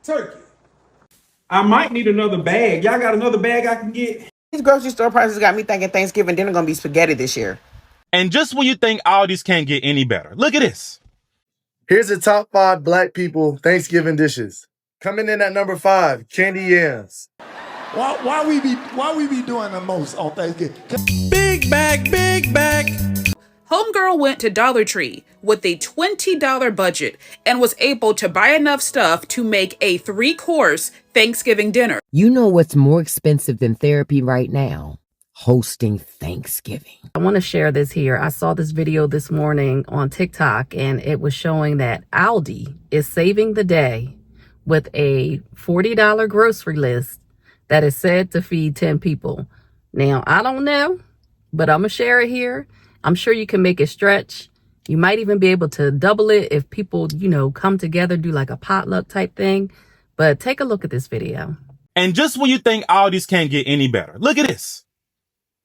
turkey. I might need another bag. Y'all got another bag I can get? These grocery store prices got me thinking Thanksgiving dinner gonna be spaghetti this year. And just when you think Aldi's can't get any better, look at this. Here's the top 5 black people Thanksgiving dishes. Coming in at number 5, candy yams. Why we be doing the most on Thanksgiving? Big bag, big bag. Homegirl went to Dollar Tree with a $20 budget and was able to buy enough stuff to make a 3-course Thanksgiving dinner. You know what's more expensive than therapy right now? Hosting Thanksgiving. I want to share this here. I saw this video this morning on TikTok, and it was showing that Aldi is saving the day with a $40 grocery list that is said to feed 10 people. Now, I don't know, but I'm going to share it here. I'm sure you can make it stretch. You might even be able to double it if people, come together, do like a potluck type thing. But take a look at this video. And just when you think Aldi's can't get any better, look at this.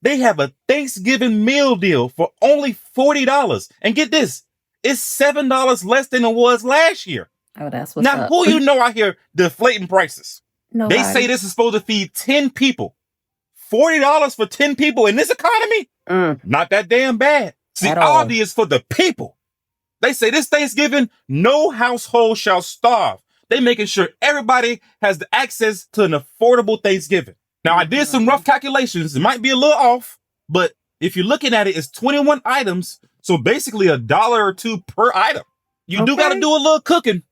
They have a Thanksgiving meal deal for only $40. And get this, it's $7 less than it was last year. Oh, that's what's now, up. who you know out here deflating prices? Nobody. They say this is supposed to feed 10 people. $40 for 10 people in this economy? Not that damn bad. See, Aldi is for the people. They say this Thanksgiving, no household shall starve. They making sure everybody has the access to an affordable Thanksgiving. Now, I did some rough calculations. It might be a little off, but if you're looking at it, it's 21 items. So basically $1 or $2 per item. You do got to do a little cooking.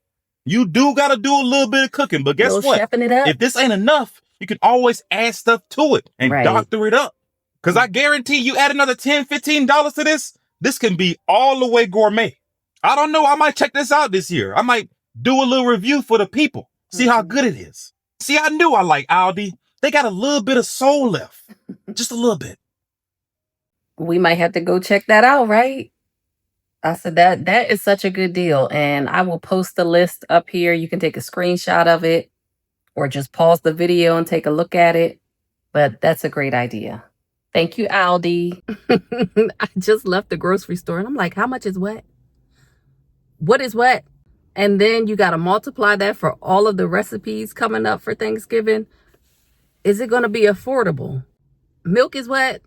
You do got to do a little bit of cooking. But guess what? If this ain't enough, you can always add stuff to it and doctor it up. Because I guarantee you add another $10, $15 to this can be all the way gourmet. I don't know. I might check this out this year. I might do a little review for the people. See how good it is. See, I knew I like Aldi. They got a little bit of soul left. Just a little bit. We might have to go check that out, right? I said that is such a good deal. And I will post the list up here. You can take a screenshot of it or just pause the video and take a look at it. But that's a great idea. Thank you, Aldi. I just left the grocery store and I'm like, how much is what? What is what? And then you got to multiply that for all of the recipes coming up for Thanksgiving. Is it going to be affordable? Milk is what?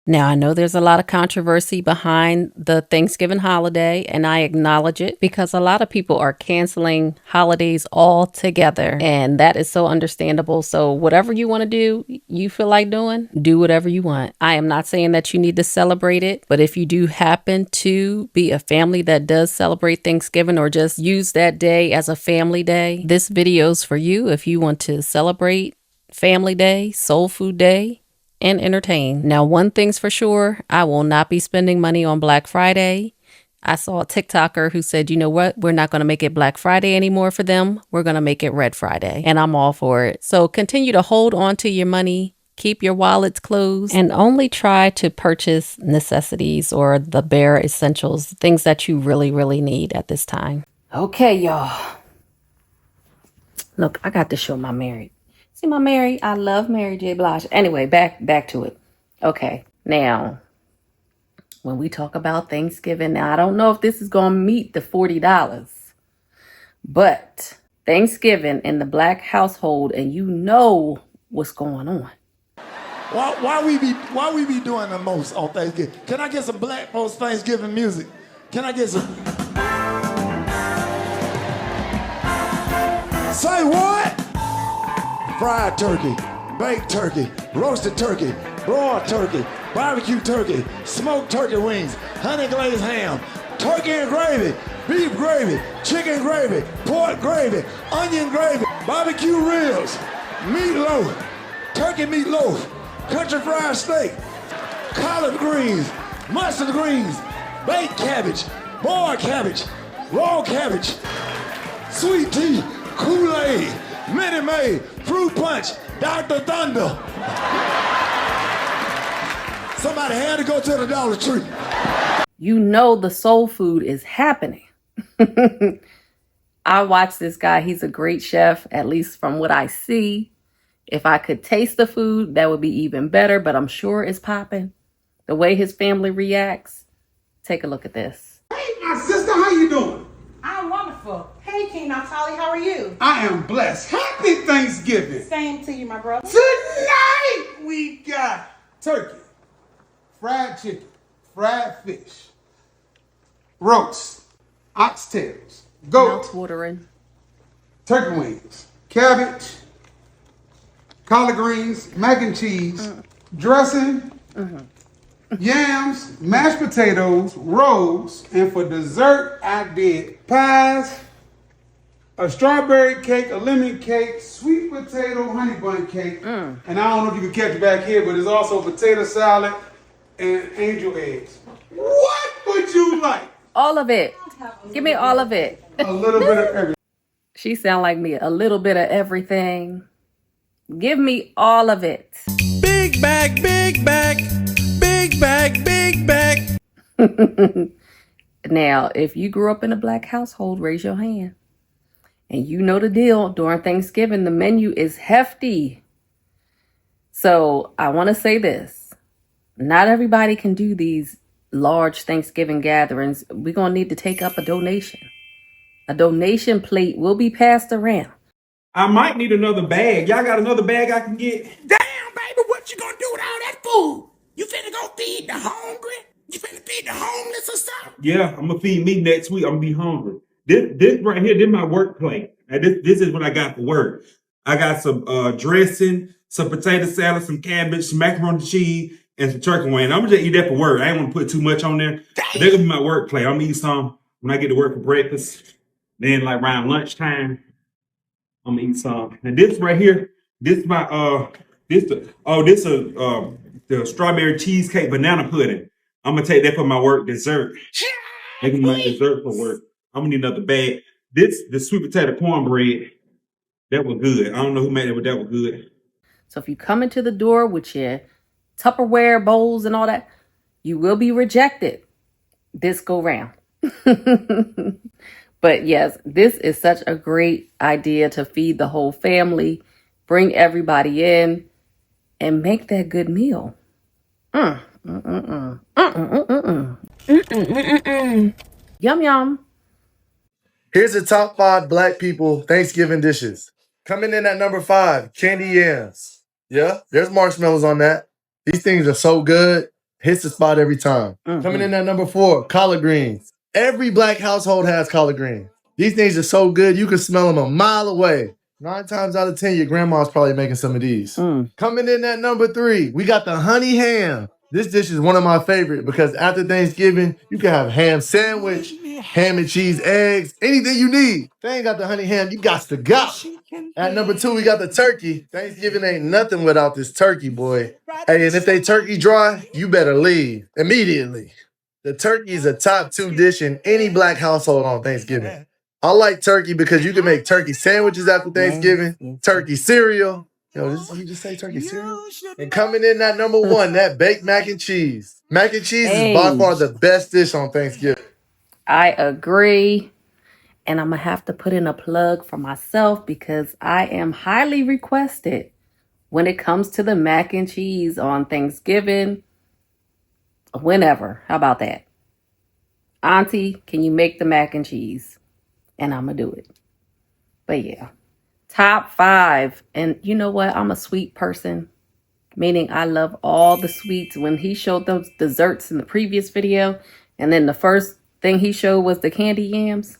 Now, I know there's a lot of controversy behind the Thanksgiving holiday, and I acknowledge it because a lot of people are canceling holidays altogether, and that is so understandable. So whatever you want to do, you feel like doing, do whatever you want. I am not saying that you need to celebrate it, but if you do happen to be a family that does celebrate Thanksgiving or just use that day as a family day, this video's for you if you want to celebrate Family Day, Soul Food Day, and entertain. Now, one thing's for sure, I will not be spending money on Black Friday. I saw a TikToker who said, you know what? We're not going to make it Black Friday anymore for them. We're going to make it Red Friday. And I'm all for it. So continue to hold on to your money, keep your wallets closed, and only try to purchase necessities or the bare essentials, things that you really, really need at this time. Okay, y'all. Look, I got to show my Mary. See my Mary? I love Mary J. Blige. Anyway, back to it. Okay, now, when we talk about Thanksgiving, now I don't know if this is going to meet the $40, but Thanksgiving in the Black household, and you know what's going on. Why we be doing the most on Thanksgiving? Can I get some black folks Thanksgiving music? Can I get some? Say what? Fried turkey, baked turkey, roasted turkey, broiled turkey, barbecue turkey, smoked turkey wings, honey glazed ham, turkey and gravy, beef gravy, chicken gravy, pork gravy, onion gravy, barbecue ribs, meatloaf, turkey meatloaf, country fried steak, collard greens, mustard greens, baked cabbage, boiled cabbage, raw cabbage, sweet tea, Kool-Aid, Minute Maid, Fruit Punch, Dr. Thunder. Somebody had to go to the Dollar Tree. You know the soul food is happening. I watch this guy. He's a great chef, at least from what I see. If I could taste the food, that would be even better, but I'm sure it's popping. The way his family reacts. Take a look at this. Hey, my sister, how you doing? I'm wonderful. Hey, Hey, King Natali, how are you? I am blessed. Happy Thanksgiving. Same to you, my brother. Tonight we got turkey, fried chicken, fried fish, roast, oxtails, goat, Mouth-watering. turkey wings, cabbage, collard greens, mac and cheese, dressing, yams, mashed potatoes, rolls, and for dessert I did pies, a strawberry cake, a lemon cake, sweet potato honey bun cake, and I don't know if you can catch it back here, but there's also potato salad and angel eggs. What would you like? All of it. Give me all of it. A little bit of everything. She sound like me. A little bit of everything. Give me all of it. Big bag, big bag, big bag, big bag. Now, if you grew up in a black household, raise your hand. And you know the deal. During Thanksgiving, the menu is hefty. So I want to say this. Not everybody can do these large Thanksgiving gatherings. We're going to need to take up a donation. A donation plate will be passed around. I might need another bag. Y'all got another bag I can get? Damn, baby, what you gonna do with all that food? You finna go feed the hungry? You finna feed the homeless or something? Yeah, I'm gonna feed me next week. I'm gonna be hungry. This right here, this my work plate. And this is what I got for work. I got some dressing, some potato salad, some cabbage, some macaroni and cheese, and some turkey wing. I'm gonna just eat that for work. I ain't want to put too much on there. But they're gonna be my work plate. I'm gonna eat some when I get to work for breakfast. Then like around lunchtime, I'm gonna eat some. And this right here, this my the strawberry cheesecake banana pudding. I'm gonna take that for my work dessert. Making my dessert for work. I'm gonna need another bag. The sweet potato cornbread, that was good. I don't know who made it, but that was good. So if you come into the door with your Tupperware bowls and all that, you will be rejected this go round. But yes, this is such a great idea to feed the whole family, bring everybody in, and make that good meal. Yum, yum. Here's the top 5 black people Thanksgiving dishes. Coming in at number 5, candy yams. Yeah, there's marshmallows on that. These things are so good. Hits the spot every time. Coming in at number 4, collard greens. Every black household has collard greens. These things are so good, you can smell them a mile away. 9 times out of 10, your grandma's probably making some of these. Coming in at number 3, we got the honey ham. This dish is one of my favorite because after Thanksgiving, you can have ham sandwich, ham and cheese eggs, anything you need. If they ain't got the honey ham, you got to go. At number 2, we got the turkey. Thanksgiving ain't nothing without this turkey, boy. Hey, and if they turkey dry, you better leave immediately. The turkey is a top 2 dish in any black household on Thanksgiving. I like turkey because you can make turkey sandwiches after Thanksgiving, turkey cereal. You just say turkey cereal? And coming in at number 1, that baked mac and cheese. Mac and cheese is by far the best dish on Thanksgiving. I agree. And I'm going to have to put in a plug for myself because I am highly requested when it comes to the mac and cheese on Thanksgiving. Whenever. How about that? Auntie, can you make the mac and cheese? And I'm going to do it. But yeah. Top 5. And you know what? I'm a sweet person. Meaning I love all the sweets. When he showed those desserts in the previous video. And then the first thing he showed was the candy yams.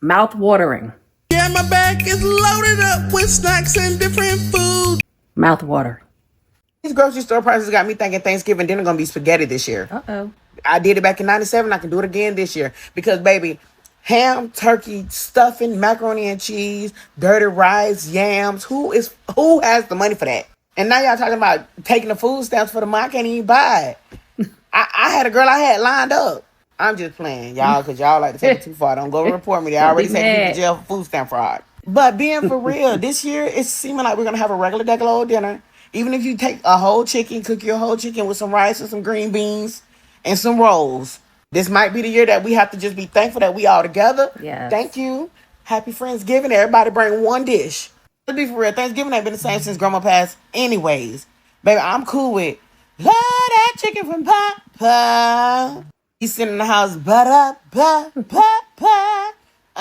Mouth watering. Yeah, my bag is loaded up with snacks and different food. Mouth water. These grocery store prices got me thinking Thanksgiving dinner gonna be spaghetti this year. I did it back in '97. I can do it again this year because, baby, ham, turkey, stuffing, macaroni and cheese, dirty rice, yams. Who has the money for that? And now y'all talking about taking the food stamps for the month. I can't even buy it. I had a girl I had lined up. I'm just playing, y'all, because y'all like to take it too far. Don't go report me. They already sent people to jail for food stamp fraud. But being for real, this year, it's seeming like we're going to have a regular degular old dinner. Even if you take a whole chicken, cook your whole chicken with some rice and some green beans and some rolls. This might be the year that we have to just be thankful that we all together. Yes. Thank you. Happy Friendsgiving. Everybody bring one dish. Let's be for real. Thanksgiving ain't been the same since Grandma passed anyways. Baby, I'm cool with love that chicken from Papa. He's sitting in the house, ba-da-ba-ba-ba.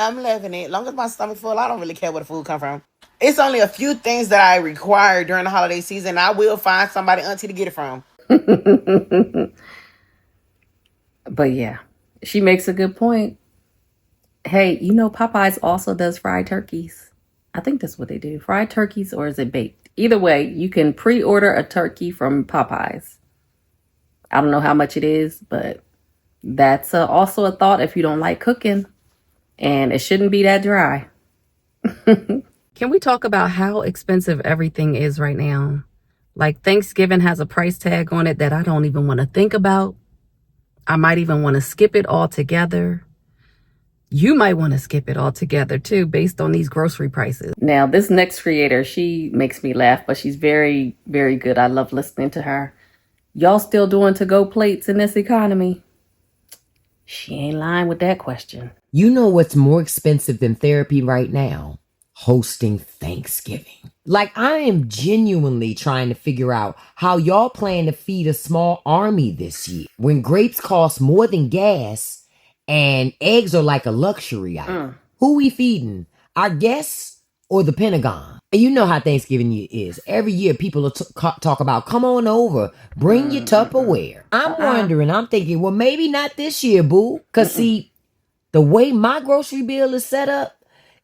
I'm loving it. Long as my stomach full, I don't really care where the food come from. It's only a few things that I require during the holiday season. I will find somebody auntie to get it from. But yeah, she makes a good point. Hey, you know Popeyes also does fried turkeys. I think that's what they do. Fried turkeys, or is it baked? Either way, you can pre-order a turkey from Popeyes. I don't know how much it is, but that's also a thought if you don't like cooking. And it shouldn't be that dry. Can we talk about how expensive everything is right now? Like Thanksgiving has a price tag on it that I don't even want to think about. I might even want to skip it altogether. You might want to skip it altogether too, based on these grocery prices. Now, this next creator, she makes me laugh, but she's very, very good. I love listening to her. Y'all still doing to-go plates in this economy? She ain't lying with that question. You know what's more expensive than therapy right now? Hosting Thanksgiving. Like, I am genuinely trying to figure out how y'all plan to feed a small army this year when grapes cost more than gas and eggs are like a luxury item. Who we feeding? Our guests or the Pentagon? And you know how Thanksgiving is. Every year people will talk about, come on over, bring your Tupperware. I'm wondering, I'm thinking, well, maybe not this year, boo. Because see, the way my grocery bill is set up,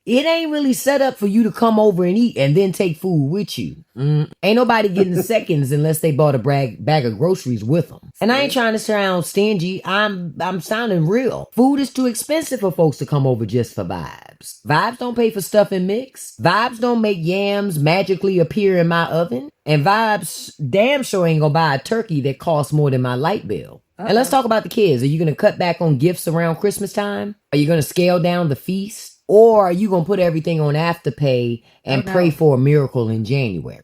it ain't really set up for you to come over and eat and then take food with you. Ain't nobody getting seconds unless they bought a bag of groceries with them. And I ain't trying to sound stingy. I'm sounding real. Food is too expensive for folks to come over just for vibes. Vibes don't pay for stuff and mix. Vibes don't make yams magically appear in my oven. And Vibes damn sure ain't gonna buy a turkey that costs more than my light bill. And let's talk about the kids. Are you gonna cut back on gifts around Christmas time? Are you gonna scale down the feast? Or are you going to put everything on Afterpay and pray for a miracle in January?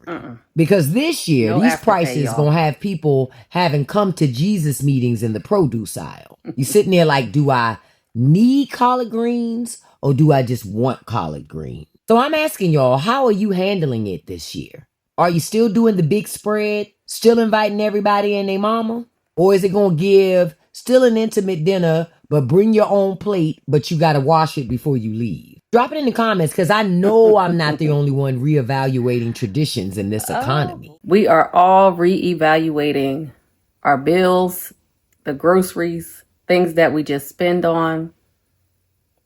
Because this year, these prices going to have people having come to Jesus meetings in the produce aisle. You sitting there like, do I need collard greens or do I just want collard greens? So I'm asking y'all, how are you handling it this year? Are you still doing the big spread? Still inviting everybody and their mama? Or is it going to give still an intimate dinner, but bring your own plate, but you got to wash it before you leave? Drop it in the comments because I know I'm not the only one reevaluating traditions in this economy. We are all reevaluating our bills, the groceries, things that we just spend on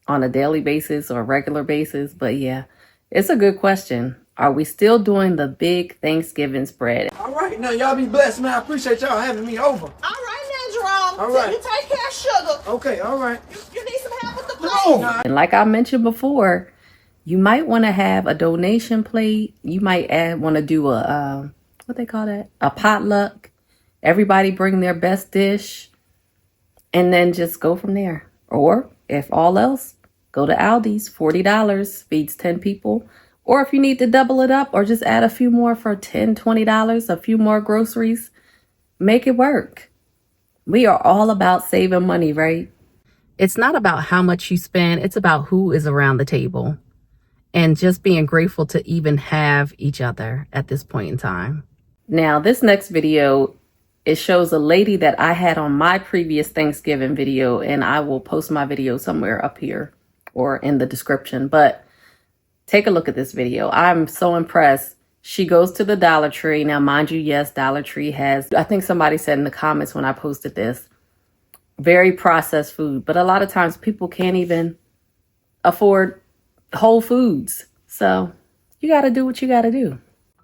a daily basis or regular basis. But yeah, it's a good question. Are we still doing the big Thanksgiving spread? All right, now y'all be blessed, man. I appreciate y'all having me over. All right now, Jerome. All right. You take care of sugar. Okay, all right. You need some help with the plate. And like I mentioned before, you might want to have a donation plate. You might want to do a, what they call that? A potluck. Everybody bring their best dish and then just go from there. Or if all else, go to Aldi's, $40, feeds 10 people. Or if you need to double it up or just add a few more for $10, $20, a few more groceries, make it work. We are all about saving money, right? It's not about how much you spend. It's about who is around the table and just being grateful to even have each other at this point in time. Now, this next video, it shows a lady that I had on my previous Thanksgiving video, and I will post my video somewhere up here or in the description. But take a look at this video. I'm so impressed. She goes to the Dollar Tree. Now, mind you, yes, Dollar Tree has, I think somebody said in the comments when I posted this, very processed food. But a lot of times people can't even afford whole foods. So you got to do what you got to do.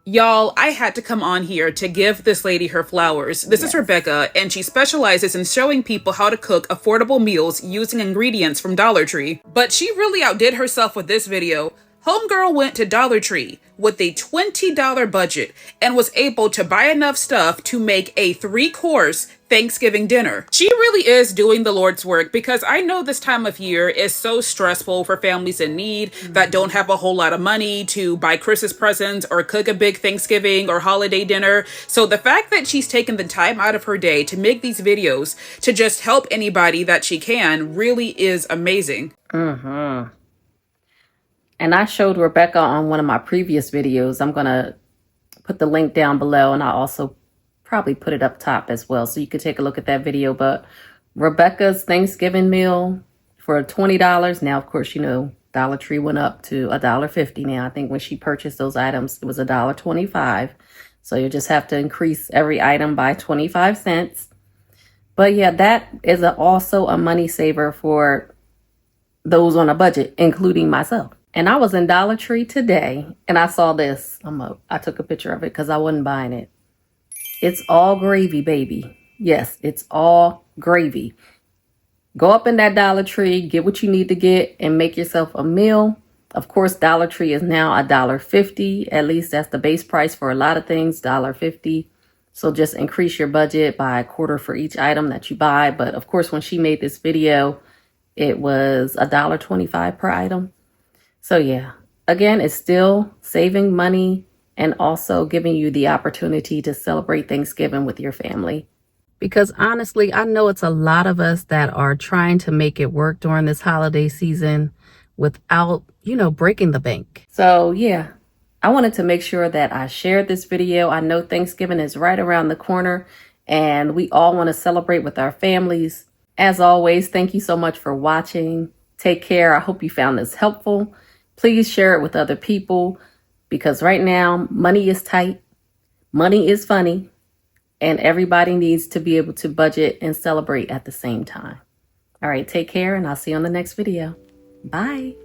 Y'all, I had to come on here to give this lady her flowers. This is Rebecca, and she specializes in showing people how to cook affordable meals using ingredients from Dollar Tree. But she really outdid herself with this video. Homegirl went to Dollar Tree with a $20 budget and was able to buy enough stuff to make a 3-course Thanksgiving dinner. She really is doing the Lord's work, because I know this time of year is so stressful for families in need that don't have a whole lot of money to buy Christmas presents or cook a big Thanksgiving or holiday dinner. So the fact that she's taken the time out of her day to make these videos to just help anybody that she can really is amazing. And I showed Rebecca on one of my previous videos. I'm going to put the link down below, and I'll also probably put it up top as well, so you can take a look at that video. But Rebecca's Thanksgiving meal for $20. Now, of course, Dollar Tree went up to $1.50 now. I think when she purchased those items, it was $1.25. So you just have to increase every item by 25 cents. But yeah, that is also a money saver for those on a budget, including myself. And I was in Dollar Tree today and I saw this. I took a picture of it because I wasn't buying it. It's all gravy, baby. Yes, it's all gravy. Go up in that Dollar Tree, get what you need to get, and make yourself a meal. Of course, Dollar Tree is now $1.50. At least that's the base price for a lot of things, $1.50. So just increase your budget by a quarter for each item that you buy. But of course, when she made this video, it was $1.25 per item. So yeah, again, it's still saving money and also giving you the opportunity to celebrate Thanksgiving with your family. Because honestly, I know it's a lot of us that are trying to make it work during this holiday season without, breaking the bank. So yeah, I wanted to make sure that I shared this video. I know Thanksgiving is right around the corner and we all want to celebrate with our families. As always, thank you so much for watching. Take care. I hope you found this helpful. Please share it with other people because right now money is tight, money is funny, and everybody needs to be able to budget and celebrate at the same time. All right, take care and I'll see you on the next video. Bye.